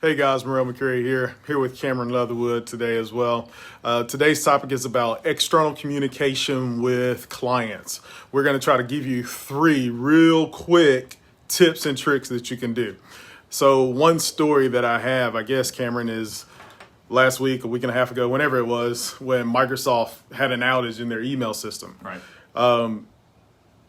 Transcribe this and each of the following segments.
Hey guys, Morel McCurry here with Cameron Leatherwood today as well. Today's topic is about external communication with clients. We're going to try to give you 3 real quick tips and tricks that you can do. So one story that I have, I guess, Cameron, is last week, a week and a half ago, whenever it was, when Microsoft had an outage in their email system. Right.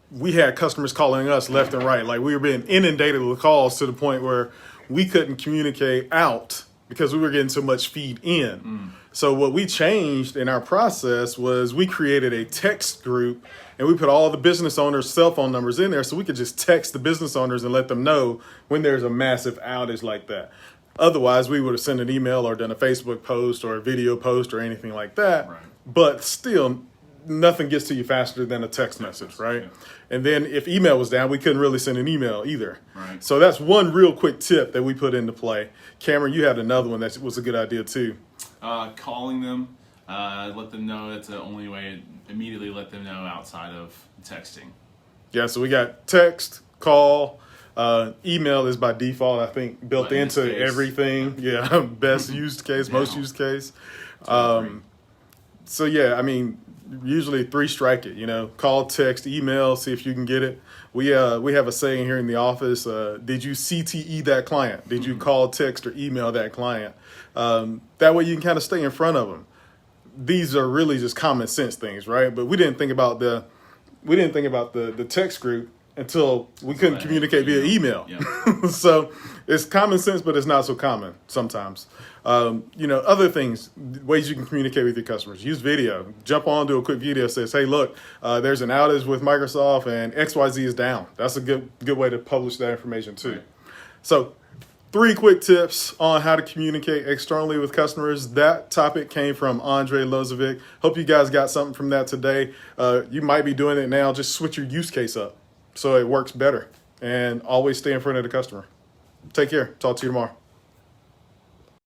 We had customers calling us left and right. Like, we were being inundated with calls to the point where we couldn't communicate out because we were getting so much feed in. So what we changed in our process was we created a text group and we put all the business owners' cell phone numbers in there so we could just text the business owners and let them know when there's a massive outage like that. Otherwise, we would have sent an email or done a Facebook post or a video post or anything like that. Right. But still, nothing gets to you faster than a text message, right? Yeah. And then if email was down, we couldn't really send an email either. Right. So that's one real quick tip that we put into play. Cameron, you had another one that was a good idea too. Calling them, let them know that's the only way. Immediately let them know outside of texting. Yeah, so we got text, call, email is by default, I think, built But in this into case, everything. Yeah, best used case, most Yeah. used case. Totally. So yeah, I mean, usually 3 strike it, call, text, email, see if you can get it. We have a saying here in the office, did you CTE that client? Did you call, text, or email that client? That way you can kind of stay in front of them. These are really just common sense things, right? But we didn't think about the text group until we couldn't communicate via email. Yeah. So it's common sense, but it's not so common sometimes. Other things, ways you can communicate with your customers. Use video. Jump on, do a quick video that says, hey, look, there's an outage with Microsoft and XYZ is down. That's a good way to publish that information too. Right. So 3 quick tips on how to communicate externally with customers. That topic came from Andre Lozovic. Hope you guys got something from that today. You might be doing it now. Just switch your use case up so it works better, and always stay in front of the customer. Take care. Talk to you tomorrow.